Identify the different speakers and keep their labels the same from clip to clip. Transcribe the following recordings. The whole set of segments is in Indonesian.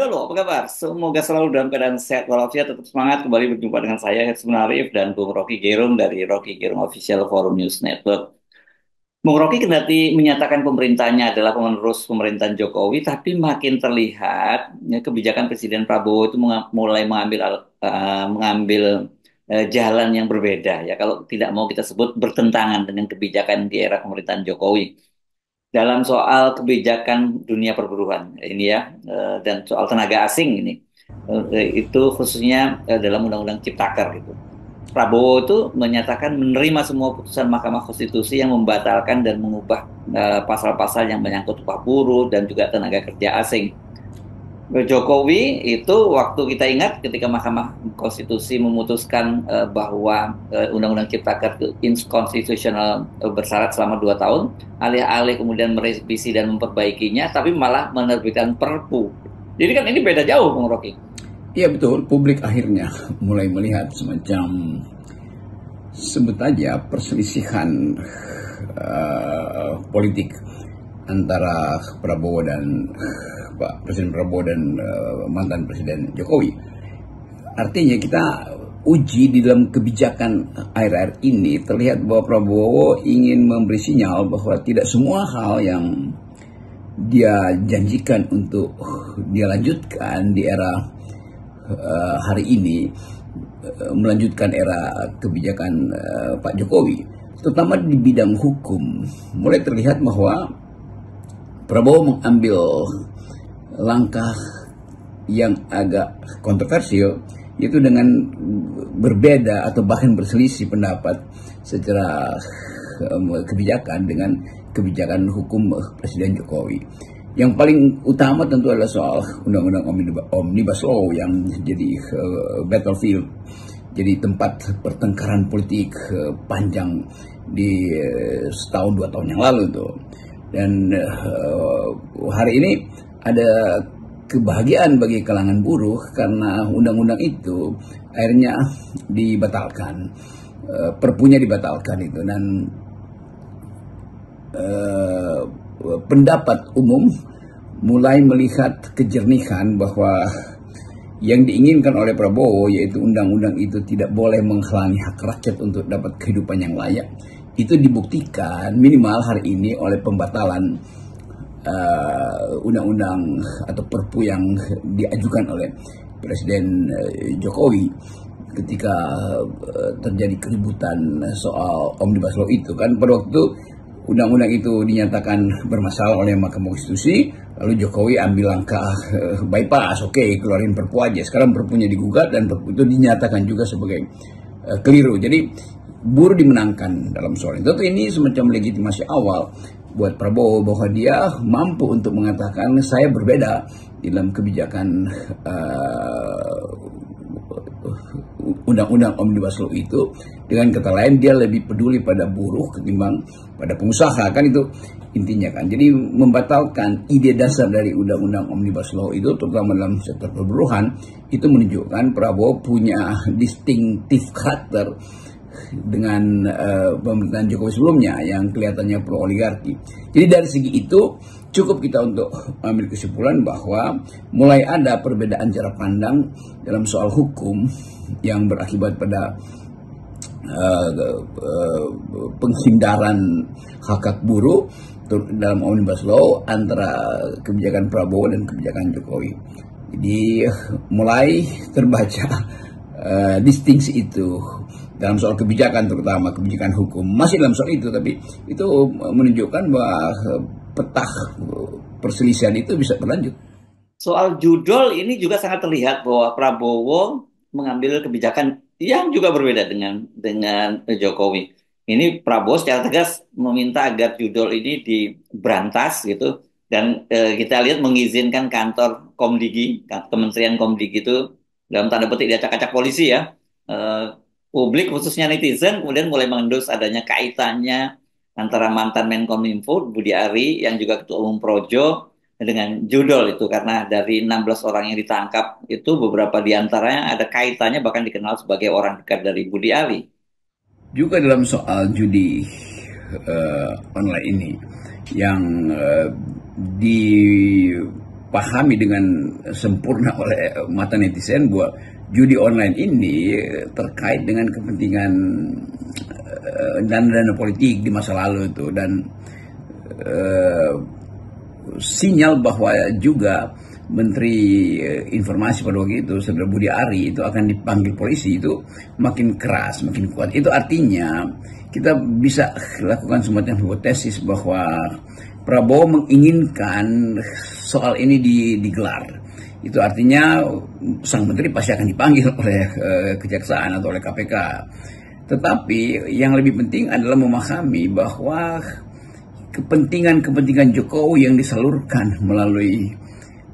Speaker 1: halo, apa kabar? Semoga selalu dalam keadaan sehat walafiat, tetap semangat. Kembali berjumpa dengan saya, Hetzman Arif, dan Bung Rocky Gerung dari Rocky Gerung Official Forum News Network. Bung Rocky kendati menyatakan pemerintahnya adalah penerus pemerintahan Jokowi, tapi makin terlihat ya, kebijakan Presiden Prabowo itu mulai mengambil jalan yang berbeda. Ya, kalau tidak mau kita sebut bertentangan dengan kebijakan di era pemerintahan Jokowi dalam soal kebijakan dunia perburuan ini ya, dan soal tenaga asing ini. Itu khususnya dalam Undang-Undang Ciptaker gitu. Prabowo itu menyatakan menerima semua putusan Mahkamah Konstitusi yang membatalkan dan mengubah pasal-pasal yang menyangkut upah buruh dan juga tenaga kerja asing. Jokowi itu waktu kita ingat ketika Mahkamah Konstitusi memutuskan bahwa Undang-Undang Ciptaker itu inkonstitusional, bersyarat selama 2 tahun, alih-alih kemudian merevisi dan memperbaikinya, tapi malah menerbitkan Perpu. Jadi kan ini beda jauh, Bung Rocky.
Speaker 2: Iya betul, publik akhirnya mulai melihat semacam sebut aja perselisihan politik antara Prabowo dan Pak Presiden Prabowo dan mantan Presiden Jokowi. Artinya kita uji di dalam kebijakan akhir-akhir ini terlihat bahwa Prabowo ingin memberi sinyal bahwa tidak semua hal yang dia janjikan untuk dia lanjutkan di era hari ini, melanjutkan era kebijakan Pak Jokowi, terutama di bidang hukum. Mulai terlihat bahwa Prabowo mengambil langkah yang agak kontroversial, yaitu dengan berbeda atau bahkan berselisih pendapat secara kebijakan dengan kebijakan hukum Presiden Jokowi. Yang paling utama tentu adalah soal Undang-Undang Omnibus Law yang jadi battlefield, jadi tempat pertengkaran politik panjang di setahun 2 tahun yang lalu tuh. Dan hari ini ada kebahagiaan bagi kalangan buruh karena undang-undang itu akhirnya dibatalkan, perpunya dibatalkan itu, dan pendapat umum mulai melihat kejernihan bahwa yang diinginkan oleh Prabowo, yaitu undang-undang itu tidak boleh menghalangi hak rakyat untuk dapat kehidupan yang layak, itu dibuktikan minimal hari ini oleh pembatalan undang-undang atau perpu yang diajukan oleh Presiden Jokowi ketika terjadi keributan soal Omnibus Law itu kan. Pada waktu itu undang-undang itu dinyatakan bermasalah oleh Mahkamah Konstitusi, lalu Jokowi ambil langkah bypass, oke, keluarin perpu aja. Sekarang perpunya digugat dan perpu itu dinyatakan juga sebagai keliru. Jadi buruh dimenangkan dalam soal itu. Tentu ini semacam legitimasi awal buat Prabowo bahwa dia mampu untuk mengatakan saya berbeda dalam kebijakan undang-undang Omnibus Law itu. Dengan kata lain, dia lebih peduli pada buruh ketimbang pada pengusaha, kan itu intinya kan. Jadi membatalkan ide dasar dari undang-undang Omnibus Law itu, terutama dalam sektor perburuhan, itu menunjukkan Prabowo punya distinctive karakter dengan pemerintahan Jokowi sebelumnya yang kelihatannya pro oligarki. Jadi dari segi itu cukup kita untuk ambil kesimpulan bahwa mulai ada perbedaan cara pandang dalam soal hukum yang berakibat pada penghindaran hak buruh dalam Omnibus Law antara kebijakan Prabowo dan kebijakan Jokowi. Jadi mulai terbaca distingsi itu dalam soal kebijakan, terutama kebijakan hukum. Masih dalam soal itu, tapi itu menunjukkan bahwa peta perselisihan itu bisa berlanjut.
Speaker 1: Soal judul ini juga sangat terlihat bahwa Prabowo mengambil kebijakan yang juga berbeda dengan Jokowi. Ini Prabowo secara tegas meminta agar judul ini diberantas gitu, dan kita lihat mengizinkan kantor Komdigi, Kementerian Komdigi itu dalam tanda petik diacak-acak polisi ya. Publik khususnya netizen kemudian mulai mengendus adanya kaitannya antara mantan Menkominfo Budi Ari yang juga Ketua Umum Projo dengan judul itu, karena dari 16 orang yang ditangkap itu beberapa diantaranya ada kaitannya bahkan dikenal sebagai orang dekat dari Budi Ari.
Speaker 2: Juga dalam soal judi online ini yang dipahami dengan sempurna oleh mata netizen bahwa judi online ini terkait dengan kepentingan dana-dana politik di masa lalu itu, dan sinyal bahwa juga Menteri Informasi pada waktu itu, Saudara Budi Ari, itu akan dipanggil polisi, itu makin keras, makin kuat. Itu artinya kita bisa lakukan semacam hipotesis bahwa Prabowo menginginkan soal ini digelar. Itu artinya sang menteri pasti akan dipanggil oleh kejaksaan atau oleh KPK. Tetapi yang lebih penting adalah memahami bahwa kepentingan Jokowi yang disalurkan melalui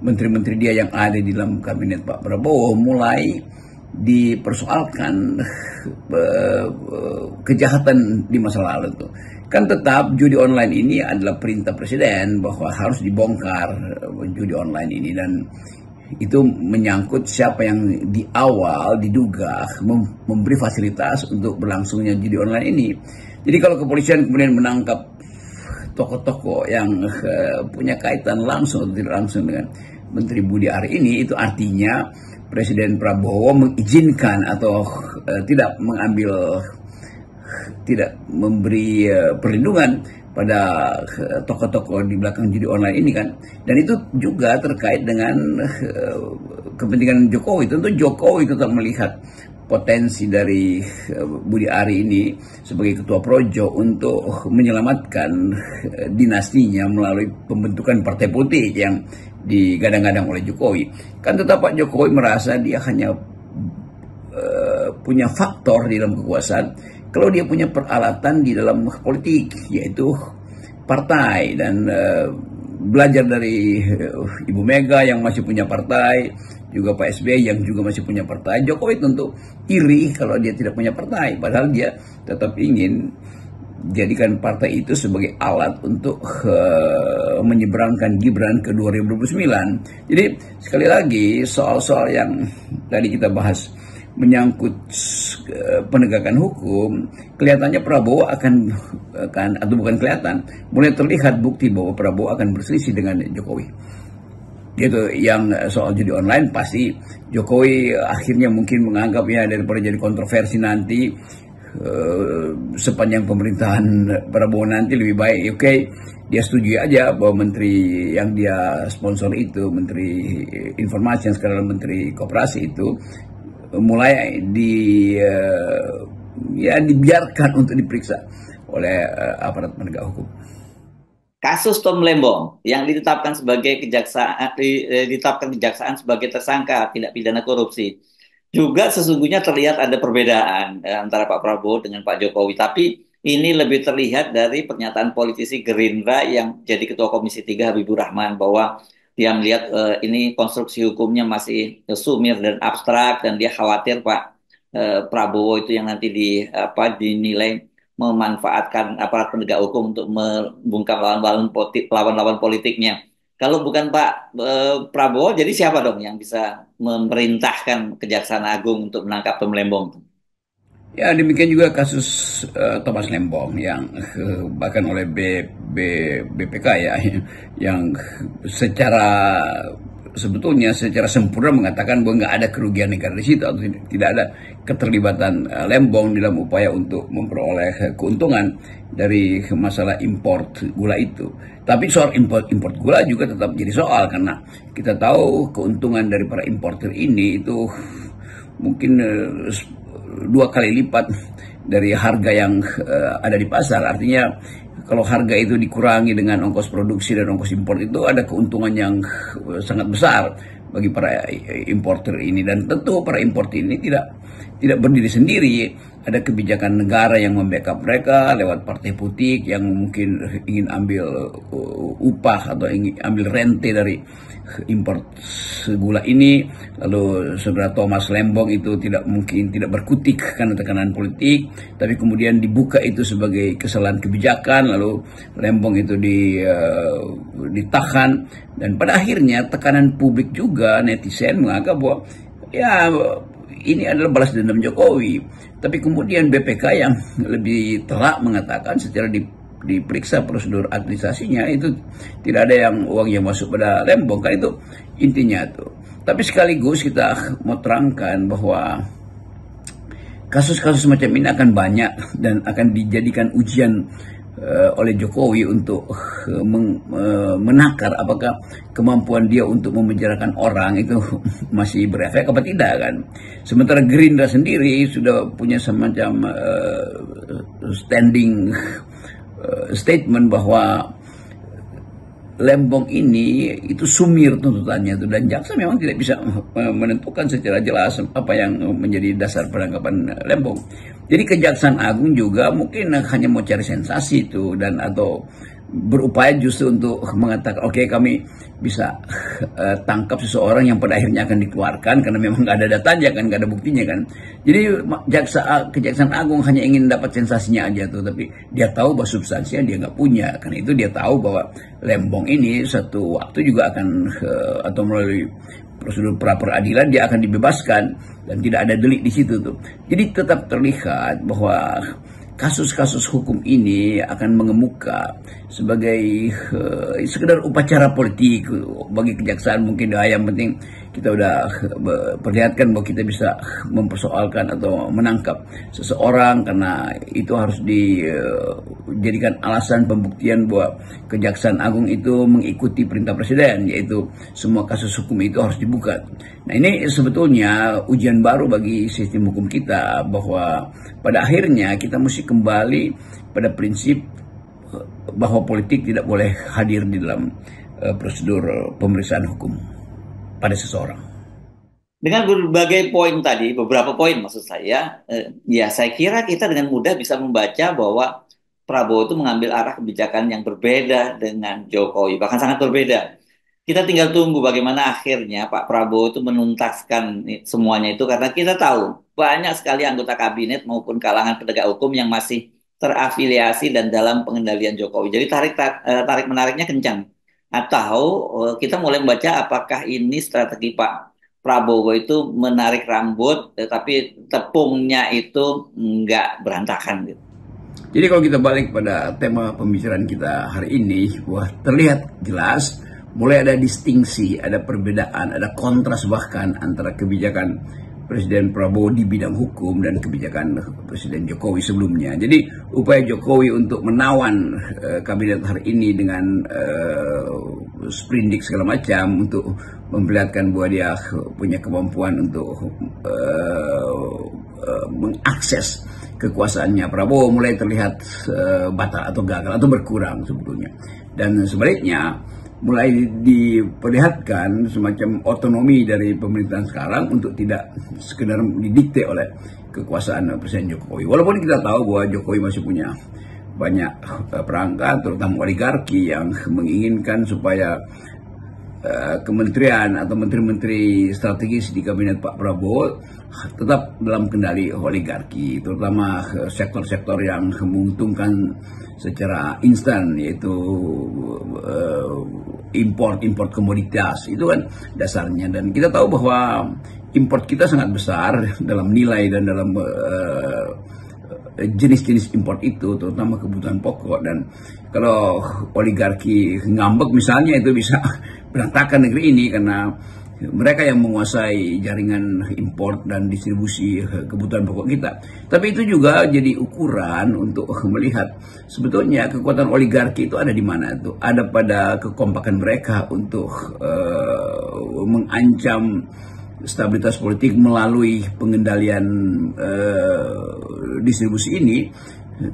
Speaker 2: menteri-menteri dia yang ada di dalam kabinet Pak Prabowo mulai dipersoalkan kejahatan di masa lalu tuh. Kan tetap judi online ini adalah perintah presiden bahwa harus dibongkar judi online ini, dan itu menyangkut siapa yang di awal diduga memberi fasilitas untuk berlangsungnya judi online ini. Jadi kalau kepolisian kemudian menangkap tokoh-tokoh yang punya kaitan langsung atau tidak langsung dengan Menteri Budi Ari ini, itu artinya Presiden Prabowo mengizinkan atau tidak memberi perlindungan pada tokoh-tokoh di belakang judi online ini kan. Dan itu juga terkait dengan kepentingan Jokowi. Tentu Jokowi tetap melihat potensi dari Budi Ari ini sebagai ketua projo untuk menyelamatkan dinastinya melalui pembentukan partai politik yang digadang-gadang oleh Jokowi. Kan tetap Pak Jokowi merasa dia hanya punya faktor di dalam kekuasaan kalau dia punya peralatan di dalam politik, yaitu partai. Dan belajar dari Ibu Mega yang masih punya partai, juga Pak SBY yang juga masih punya partai, Jokowi tentu iri kalau dia tidak punya partai, padahal dia tetap ingin jadikan partai itu sebagai alat untuk menyeberangkan Gibran ke 2029. Jadi sekali lagi soal-soal yang tadi kita bahas menyangkut penegakan hukum, kelihatannya Prabowo akan atau bukan kelihatan, mulai terlihat bukti bahwa Prabowo akan berselisih dengan Jokowi. Gitu. Yang soal judi online pasti Jokowi akhirnya mungkin menganggap ya daripada jadi kontroversi nanti sepanjang pemerintahan Prabowo nanti lebih baik dia setuju aja bahwa menteri yang dia sponsor itu, Menteri Informasi yang sekarang Menteri Koperasi itu, mulai dibiarkan untuk diperiksa oleh aparat penegak hukum.
Speaker 1: Kasus Tom Lembong yang ditetapkan kejaksaan sebagai tersangka tindak pidana korupsi juga sesungguhnya terlihat ada perbedaan antara Pak Prabowo dengan Pak Jokowi. Tapi ini lebih terlihat dari pernyataan politisi Gerindra yang jadi Ketua Komisi 3 Habibur Rahman, bahwa dia melihat ini konstruksi hukumnya masih sumir dan abstrak, dan dia khawatir Pak Prabowo itu yang nanti dinilai memanfaatkan aparat penegak hukum untuk membungkam lawan-lawan politiknya. Kalau bukan Pak Prabowo, jadi siapa dong yang bisa memerintahkan Kejaksaan Agung untuk menangkap Tom Lembong?
Speaker 2: Ya, demikian juga kasus Thomas Lembong yang bahkan oleh BPK ya, yang sebetulnya secara sempurna mengatakan bahwa nggak ada kerugian negara di situ atau tidak ada keterlibatan Lembong dalam upaya untuk memperoleh keuntungan dari masalah import gula itu. Tapi soal import gula juga tetap jadi soal, karena kita tahu keuntungan dari para importer ini itu mungkin 2 kali lipat dari harga yang ada di pasar. Artinya kalau harga itu dikurangi dengan ongkos produksi dan ongkos impor, itu ada keuntungan yang sangat besar bagi para importer ini. Dan tentu para importer ini tidak berdiri sendiri. Ada kebijakan negara yang membackup mereka lewat partai politik yang mungkin ingin ambil upah atau ingin ambil rente dari import gula ini. Lalu saudara Thomas Lembong itu tidak berkutik karena tekanan politik, tapi kemudian dibuka itu sebagai kesalahan kebijakan, lalu Lembong itu ditahan, dan pada akhirnya tekanan publik juga, netizen menganggap bahwa ya ini adalah balas dendam Jokowi. Tapi kemudian BPK yang lebih telak mengatakan secara diperiksa prosedur administrasinya itu tidak ada yang uang yang masuk pada Lembong, kan itu intinya tuh. Tapi sekaligus kita mau terangkan bahwa kasus-kasus macam ini akan banyak dan akan dijadikan ujian oleh Jokowi untuk menakar apakah kemampuan dia untuk memenjarakan orang itu masih berefek apa tidak kan. Sementara Gerindra sendiri sudah punya semacam standing statement bahwa Lembong ini itu sumir tuntutannya itu, dan jaksa memang tidak bisa menentukan secara jelas apa yang menjadi dasar penangkapan Lembong. Jadi Kejaksaan Agung juga mungkin hanya mau cari sensasi itu dan atau berupaya justru untuk mengatakan oke, kami bisa tangkap seseorang yang pada akhirnya akan dikeluarkan karena memang nggak ada datanya kan, nggak ada buktinya kan. Jadi Kejaksaan Agung hanya ingin dapat sensasinya aja tuh, tapi dia tahu bahwa substansinya dia nggak punya. Karena itu dia tahu bahwa Lembong ini satu waktu juga akan atau melalui prosedur pra peradilan dia akan dibebaskan dan tidak ada delik di situ tuh. Jadi tetap terlihat bahwa kasus-kasus hukum ini akan mengemuka sebagai sekedar upacara politik bagi kejaksaan. Mungkin yang penting kita udah perlihatkan bahwa kita bisa mempersoalkan atau menangkap seseorang, karena itu harus dijadikan alasan pembuktian bahwa Kejaksaan Agung itu mengikuti perintah presiden, yaitu semua kasus hukum itu harus dibuka. Nah, ini sebetulnya ujian baru bagi sistem hukum kita, bahwa pada akhirnya kita mesti kembali pada prinsip bahwa politik tidak boleh hadir di dalam prosedur pemeriksaan hukum pada seseorang.
Speaker 1: Dengan berbagai poin tadi, beberapa poin maksud saya, ya saya kira kita dengan mudah bisa membaca bahwa Prabowo itu mengambil arah kebijakan yang berbeda dengan Jokowi, bahkan sangat berbeda. Kita tinggal tunggu bagaimana akhirnya Pak Prabowo itu menuntaskan semuanya itu, karena kita tahu banyak sekali anggota kabinet maupun kalangan penegak hukum yang masih terafiliasi dan dalam pengendalian Jokowi. Jadi tarik menariknya kencang. Atau kita mulai membaca apakah ini strategi Pak Prabowo itu menarik rambut, tapi tepungnya itu nggak berantakan gitu.
Speaker 2: Jadi kalau kita balik pada tema pembicaraan kita hari ini, wah terlihat jelas mulai ada distingsi, ada perbedaan, ada kontras bahkan antara kebijakan Presiden Prabowo di bidang hukum dan kebijakan Presiden Jokowi sebelumnya. Jadi upaya Jokowi untuk menawan kabinet hari ini dengan sprindik segala macam untuk memperlihatkan bahwa dia punya kemampuan untuk mengakses kekuasaannya Prabowo mulai terlihat batal atau gagal atau berkurang sebetulnya. Dan sebaliknya mulai diperlihatkan semacam otonomi dari pemerintahan sekarang untuk tidak sekedar didikte oleh kekuasaan Presiden Jokowi. Walaupun kita tahu bahwa Jokowi masih punya banyak perangkat, terutama oligarki yang menginginkan supaya kementerian atau menteri-menteri strategis di kabinet Pak Prabowo tetap dalam kendali oligarki, terutama sektor-sektor yang menguntungkan secara instan, yaitu import komoditas. Itu kan dasarnya, dan kita tahu bahwa import kita sangat besar dalam nilai dan dalam jenis-jenis import itu, terutama kebutuhan pokok. Dan kalau oligarki ngambek misalnya, itu bisa berantakan negeri ini karena mereka yang menguasai jaringan import dan distribusi kebutuhan pokok kita. Tapi itu juga jadi ukuran untuk melihat sebetulnya kekuatan oligarki itu ada di mana tuh. Ada pada kekompakan mereka untuk mengancam stabilitas politik melalui pengendalian distribusi ini.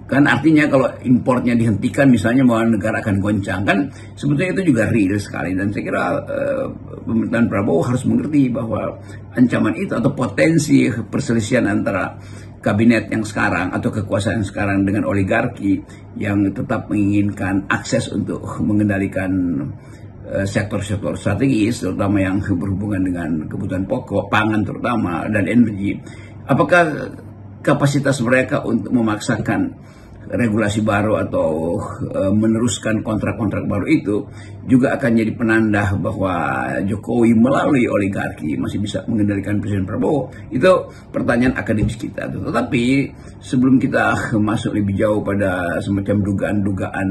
Speaker 2: Kan artinya kalau importnya dihentikan misalnya, bahwa negara akan goncang, kan sebetulnya itu juga real sekali. Dan saya kira pemerintahan Prabowo harus mengerti bahwa ancaman itu atau potensi perselisihan antara kabinet yang sekarang atau kekuasaan sekarang dengan oligarki yang tetap menginginkan akses untuk mengendalikan sektor-sektor strategis, terutama yang berhubungan dengan kebutuhan pokok, pangan terutama, dan energi. Apakah kapasitas mereka untuk memaksakan regulasi baru atau meneruskan kontrak-kontrak baru itu juga akan jadi penanda bahwa Jokowi melalui oligarki masih bisa mengendalikan Presiden Prabowo. Itu pertanyaan akademis kita. Tetapi sebelum kita masuk lebih jauh pada semacam dugaan-dugaan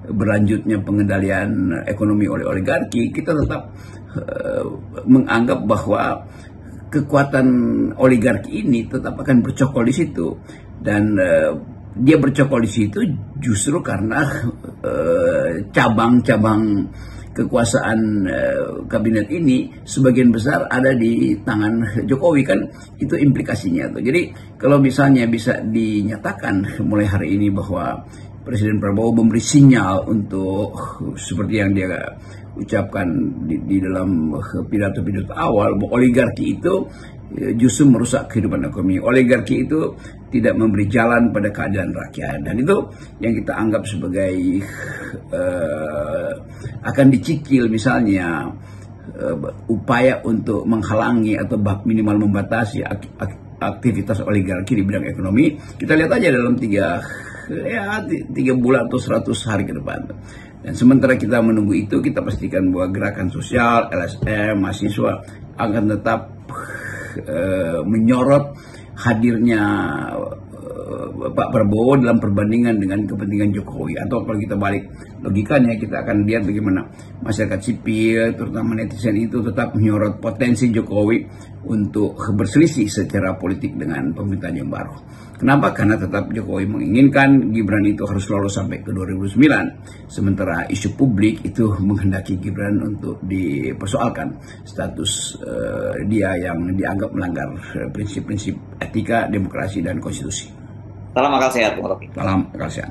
Speaker 2: berlanjutnya pengendalian ekonomi oleh oligarki, kita tetap menganggap bahwa kekuatan oligarki ini tetap akan bercokol di situ, dan dia bercokol di situ justru karena cabang-cabang kekuasaan kabinet ini sebagian besar ada di tangan Jokowi, kan itu implikasinya tuh. Jadi kalau misalnya bisa dinyatakan mulai hari ini bahwa Presiden Prabowo memberi sinyal untuk seperti yang dia ucapkan di dalam pidato-pidato awal, bahwa oligarki itu justru merusak kehidupan ekonomi. Oligarki itu tidak memberi jalan pada keadilan rakyat, dan itu yang kita anggap sebagai akan dicicil misalnya upaya untuk menghalangi atau minimal membatasi aktivitas oligarki di bidang ekonomi. Kita lihat aja dalam 3 bulan atau 100 hari ke depan. Dan sementara kita menunggu itu, kita pastikan bahwa gerakan sosial, LSM, mahasiswa akan tetap menyorot hadirnya Pak Prabowo dalam perbandingan dengan kepentingan Jokowi. Atau kalau kita balik logikanya, kita akan lihat bagaimana masyarakat sipil, terutama netizen itu tetap menyorot potensi Jokowi untuk berselisih secara politik dengan pemerintahan yang baru. Kenapa? Karena tetap Jokowi menginginkan Gibran itu harus lolos sampai ke 2009. Sementara isu publik itu menghendaki Gibran untuk dipersoalkan status dia yang dianggap melanggar prinsip-prinsip etika, demokrasi, dan konstitusi.
Speaker 1: Salam akal sehat, Bung Rocky.
Speaker 2: Salam akal sehat.